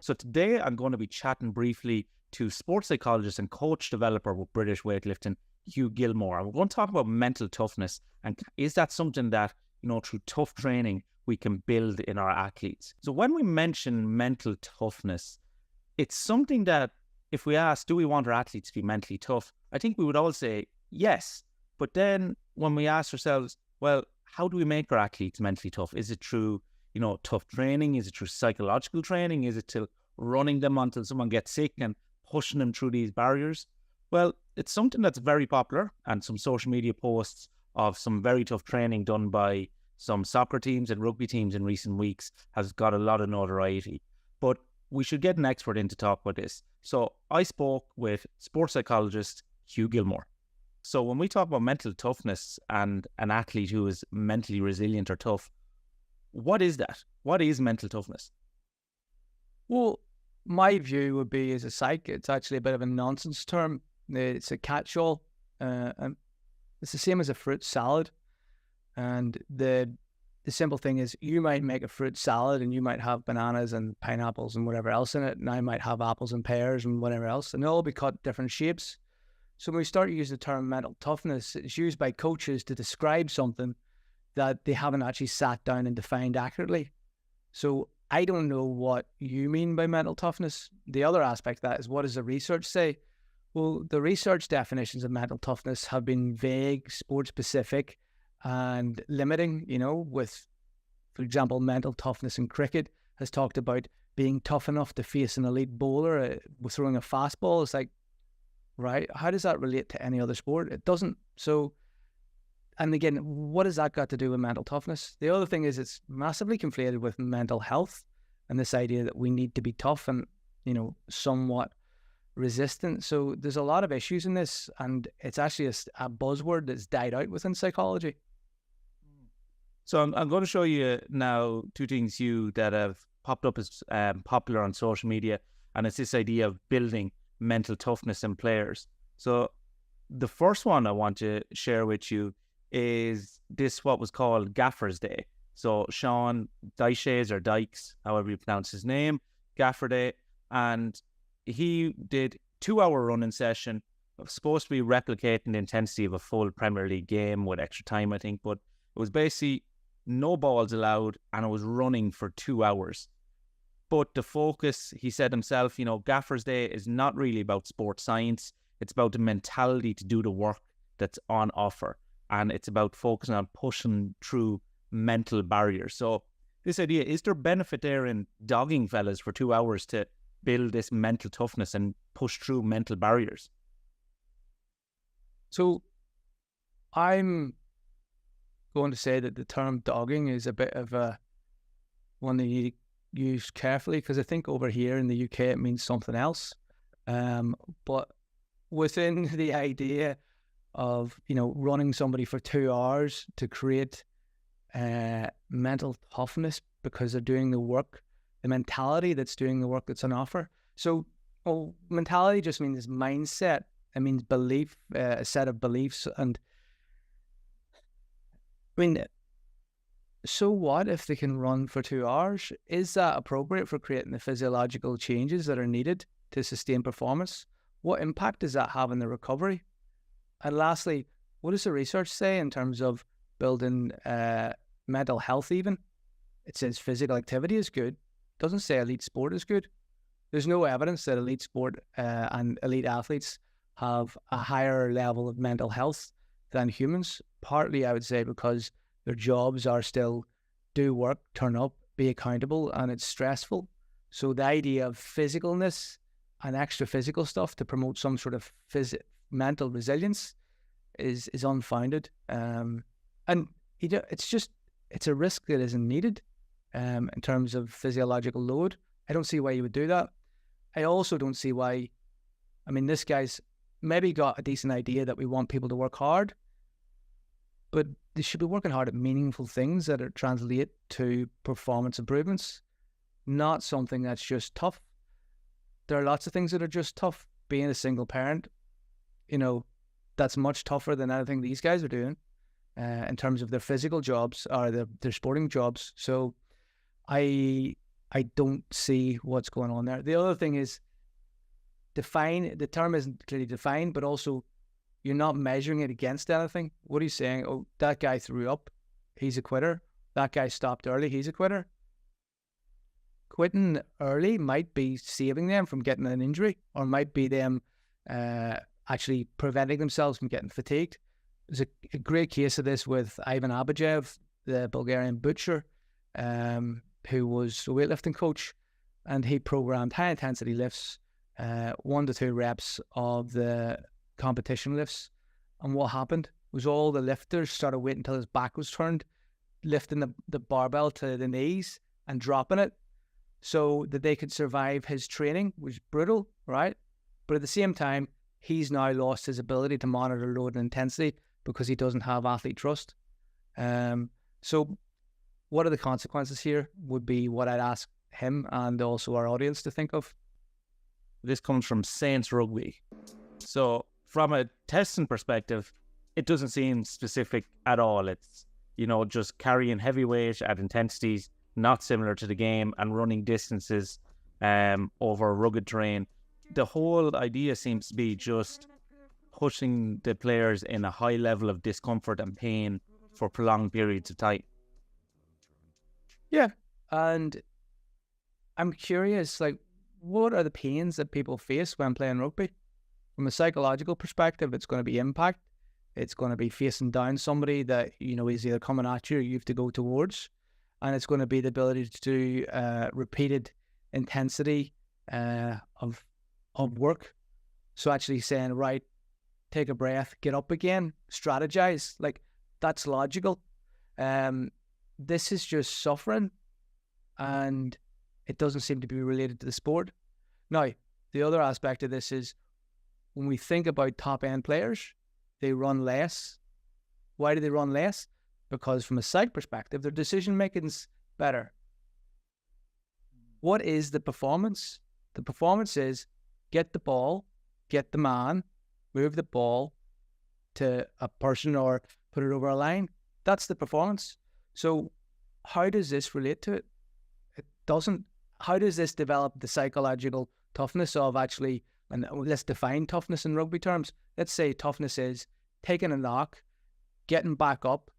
So today I'm going to be chatting briefly to sports psychologist and coach developer with British weightlifting, Hugh Gilmore. And we're going to talk about mental toughness, and is that something that, through tough training we can build in our athletes? So when we mention mental toughness, it's something that if we ask, do we want our athletes to be mentally tough? I think we would all say yes. But then when we ask ourselves, well, how do we make our athletes mentally tough? Is it through, tough training? Is it through psychological training? Is it till running them until someone gets sick and pushing them through these barriers? Well, it's something that's very popular, and some social media posts of some very tough training done by some soccer teams and rugby teams in recent weeks has got a lot of notoriety. But we should get an expert in to talk about this. So I spoke with sports psychologist Hugh Gilmore. So when we talk about mental toughness and an athlete who is mentally resilient or tough, what is that? What is mental toughness? Well, my view would be, as a psych, it's actually a bit of a nonsense term. It's a catch-all. And it's the same as a fruit salad. And the simple thing is, you might make a fruit salad and you might have bananas and pineapples and whatever else in it. And I might have apples and pears and whatever else. And they'll all be cut different shapes. So when we start to use the term mental toughness, it's used by coaches to describe something that they haven't actually sat down and defined accurately. So I don't know what you mean by mental toughness. The other aspect of that is, what does the research say? Well, the research definitions of mental toughness have been vague, sport-specific, and limiting, with, for example, mental toughness in cricket has talked about being tough enough to face an elite bowler with throwing a fastball. It's like, right, how does that relate to any other sport? It doesn't. So, and again, what has that got to do with mental toughness? The other thing is, it's massively conflated with mental health and this idea that we need to be tough and, somewhat resistant. So there's a lot of issues in this, and it's actually a buzzword that's died out within psychology. So I'm going to show you now two things, that have popped up as popular on social media, and it's this idea of building mental toughness in players. So the first one I want to share with you is this, what was called Gaffer's Day. So Sean Dyches, or Dykes, however you pronounce his name, Gaffer Day, and he did 2-hour running session, supposed to be replicating the intensity of a full Premier League game with extra time, I think, but it was basically no balls allowed, and it was running for 2 hours. But the focus, he said himself, Gaffer's Day is not really about sports science. It's about the mentality to do the work that's on offer. And it's about focusing on pushing through mental barriers. So this idea, is there benefit there in dogging fellas for 2 hours to build this mental toughness and push through mental barriers? So I'm going to say that the term dogging is a bit of a one that you need to use carefully, because I think over here in the UK it means something else. But within the idea of, running somebody for 2 hours to create mental toughness because they're doing the work, the mentality that's doing the work that's on offer. So mentality just means mindset. It means belief, a set of beliefs. And so what if they can run for 2 hours? Is that appropriate for creating the physiological changes that are needed to sustain performance? What impact does that have on the recovery? And lastly, what does the research say in terms of building mental health even? It says physical activity is good. It doesn't say elite sport is good. There's no evidence that elite sport and elite athletes have a higher level of mental health than humans. Partly, I would say, because their jobs are still do work, turn up, be accountable, and it's stressful. So the idea of physicalness and extra physical stuff to promote some sort of mental resilience is unfounded. And it's a risk that isn't needed in terms of physiological load. I don't see why you would do that. I also don't see why. This guy's maybe got a decent idea that we want people to work hard, but they should be working hard at meaningful things that are translate to performance improvements, not something that's just tough. There are lots of things that are just tough. Being a single parent, that's much tougher than anything these guys are doing in terms of their physical jobs or their sporting jobs. So I I don't see what's going on there. The other thing is the term isn't clearly defined, but also you're not measuring it against anything. What are you saying? Oh, that guy threw up, he's a quitter. That guy stopped early, he's a quitter. Quitting early might be saving them from getting an injury, or might be them actually preventing themselves from getting fatigued. There's a great case of this with Ivan Abajev, the Bulgarian butcher, who was a weightlifting coach, and he programmed high intensity lifts, 1 to 2 reps of the competition lifts. And what happened was all the lifters started waiting until his back was turned, lifting the barbell to the knees and dropping it so that they could survive his training, which was brutal, right? But at the same time, he's now lost his ability to monitor load and intensity because he doesn't have athlete trust. So what are the consequences here would be what I'd ask him and also our audience to think of. This comes from Saints Rugby. So from a testing perspective, it doesn't seem specific at all. It's, just carrying heavy weight at intensities not similar to the game and running distances over rugged terrain. The whole idea seems to be just pushing the players in a high level of discomfort and pain for prolonged periods of time. Yeah, and I'm curious, what are the pains that people face when playing rugby? From a psychological perspective, it's going to be impact. It's going to be facing down somebody that, is either coming at you or you have to go towards. And it's going to be the ability to do repeated intensity of work. So actually saying, right, take a breath, get up again, strategize. That's logical. This is just suffering, and it doesn't seem to be related to the sport. Now, the other aspect of this is when we think about top-end players, they run less. Why do they run less? Because from a psych perspective, their decision-making's better. What is the performance? The performance is get the ball, get the man, move the ball to a person or put it over a line. That's the performance. So how does this relate to it? It doesn't. How does this develop the psychological toughness of actually, and let's define toughness in rugby terms. Let's say toughness is taking a knock, getting back up,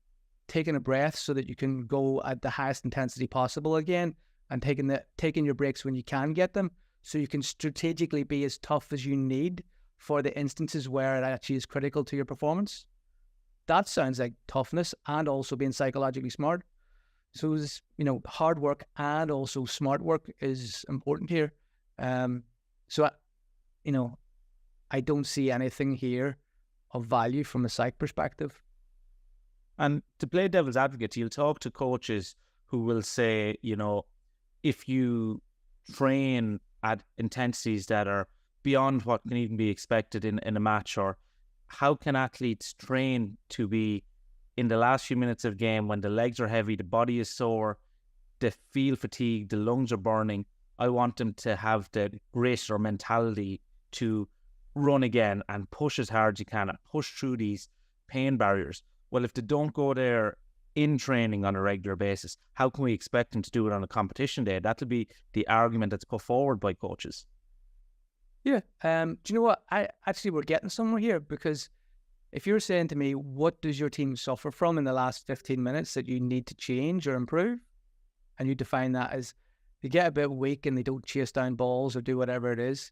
taking a breath so that you can go at the highest intensity possible again, and taking your breaks when you can get them, so you can strategically be as tough as you need for the instances where it actually is critical to your performance. That sounds like toughness and also being psychologically smart. So this, hard work and also smart work is important here. So I don't see anything here of value from a psych perspective. And to play devil's advocate, you'll talk to coaches who will say, if you train at intensities that are beyond what can even be expected in a match, or how can athletes train to be in the last few minutes of game when the legs are heavy, the body is sore, they feel fatigued, the lungs are burning. I want them to have the grit or mentality to run again and push as hard as you can and push through these pain barriers. Well, if they don't go there in training on a regular basis, how can we expect them to do it on a competition day? That'll be the argument that's put forward by coaches. Yeah. Do you know what? We're getting somewhere here, because if you're saying to me, what does your team suffer from in the last 15 minutes that you need to change or improve? And you define that as they get a bit weak and they don't chase down balls or do whatever it is.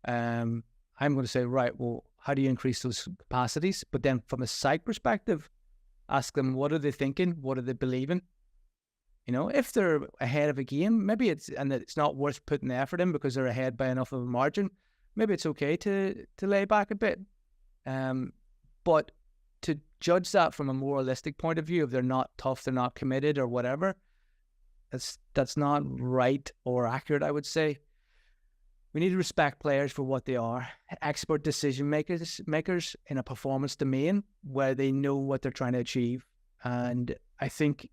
I'm going to say, right, well, how do you increase those capacities? But then from a psych perspective, ask them, what are they thinking? What are they believing? If they're ahead of a game, maybe it's not worth putting the effort in because they're ahead by enough of a margin. Maybe it's okay to lay back a bit. But to judge that from a moralistic point of view, if they're not tough, they're not committed or whatever, that's not right or accurate, I would say. We need to respect players for what they are, expert decision makers in a performance domain where they know what they're trying to achieve. And I think,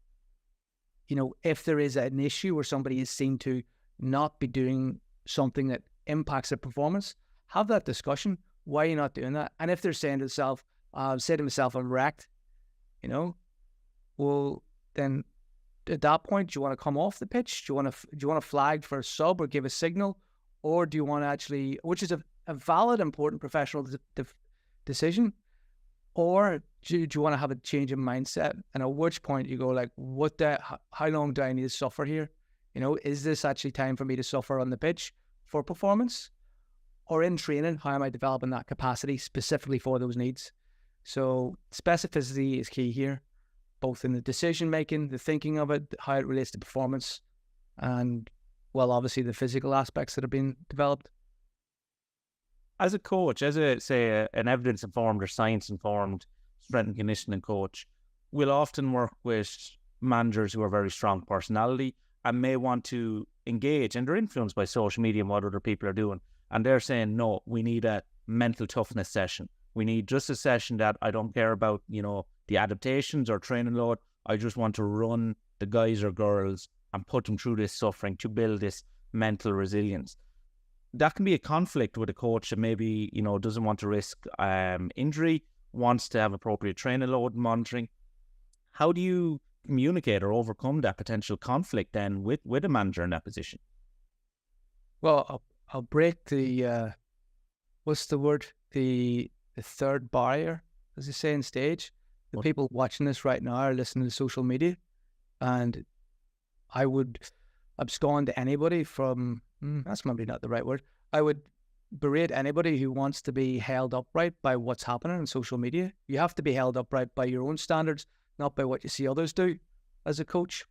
if there is an issue where somebody is seen to not be doing something that impacts their performance, have that discussion. Why are you not doing that? And if they're saying to themselves, I'm wrecked, well, then at that point, do you want to come off the pitch? Do you want to flag for a sub or give a signal? Or do you want to actually, which is a valid, important professional decision, or do you want to have a change in mindset? And at which point you go like, how long do I need to suffer here? Is this actually time for me to suffer on the pitch for performance? Or in training, how am I developing that capacity specifically for those needs? So specificity is key here, both in the decision-making, the thinking of it, how it relates to performance, and, well, obviously the physical aspects that have been developed. As a coach, an evidence-informed or science-informed strength and conditioning coach, we'll often work with managers who are very strong personality and may want to engage, and they're influenced by social media and what other people are doing. And they're saying, no, we need a mental toughness session. We need just a session that I don't care about, the adaptations or training load. I just want to run the guys or girls and put them through this suffering to build this mental resilience. That can be a conflict with a coach that maybe, doesn't want to risk injury, wants to have appropriate training load monitoring. How do you communicate or overcome that potential conflict then with a manager in that position? Well, I'll break the, what's the word? The third barrier, as they say in stage. The people watching this right now are listening to social media, and I would abscond to anybody from, that's maybe not the right word. I would berate anybody who wants to be held upright by what's happening on social media. You have to be held upright by your own standards, not by what you see others do as a coach.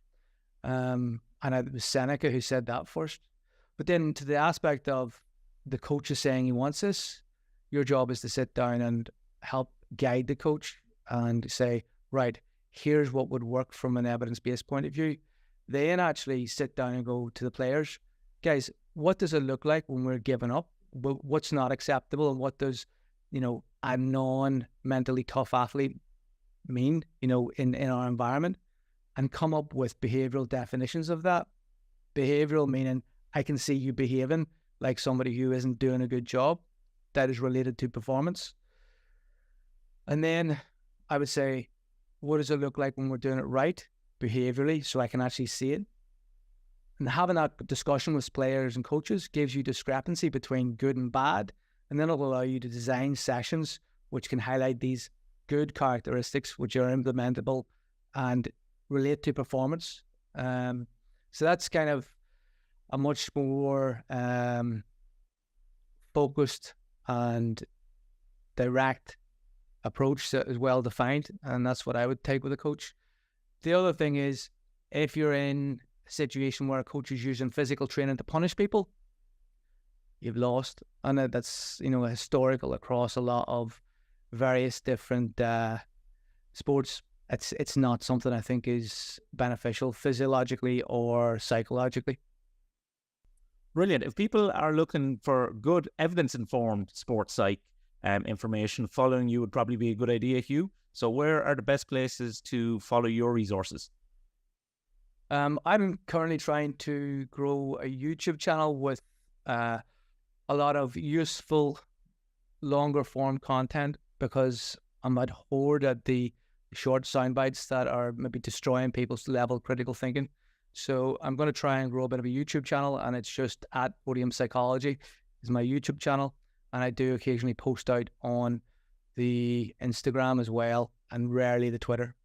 And it was Seneca who said that first. But then to the aspect of the coach is saying he wants this, your job is to sit down and help guide the coach and say, right, here's what would work from an evidence-based point of view. Then actually sit down and go to the players, guys, what does it look like when we're giving up? What's not acceptable, and what does, a non-mentally tough athlete mean, in our environment? And come up with behavioral definitions of that. Behavioral meaning I can see you behaving like somebody who isn't doing a good job that is related to performance. And then I would say, what does it look like when we're doing it right behaviorally, so I can actually see it? And having that discussion with players and coaches gives you discrepancy between good and bad, and then it'll allow you to design sessions which can highlight these good characteristics which are implementable and relate to performance. So that's kind of a much more focused and direct approach that is well defined, and that's what I would take with a coach. The other thing is, if you're in a situation where a coach is using physical training to punish people, you've lost. And that's historical across a lot of various different sports. It's not something I think is beneficial physiologically or psychologically. Brilliant. If people are looking for good evidence-informed sports psych information, following you would probably be a good idea, Hugh. So where are the best places to follow your resources? I'm currently trying to grow a YouTube channel with a lot of useful, longer form content, because I'm abhorred at the short sound bites that are maybe destroying people's level critical thinking. So I'm going to try and grow a bit of a YouTube channel, and it's just at Podium Psychology is my YouTube channel. And I do occasionally post out on the Instagram as well, and rarely the Twitter.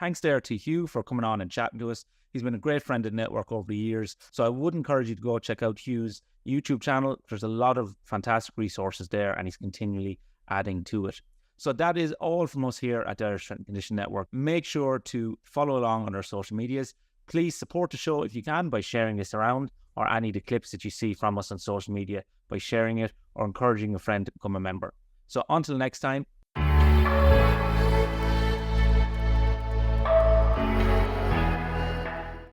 Thanks there to Hugh for coming on and chatting to us. He's been a great friend of the network over the years. So I would encourage you to go check out Hugh's YouTube channel. There's a lot of fantastic resources there, and he's continually adding to it. So that is all from us here at the Irish Strength and Conditioning Network. Make sure to follow along on our social medias. Please support the show if you can by sharing this around, or any of the clips that you see from us on social media by sharing it or encouraging a friend to become a member. So until next time,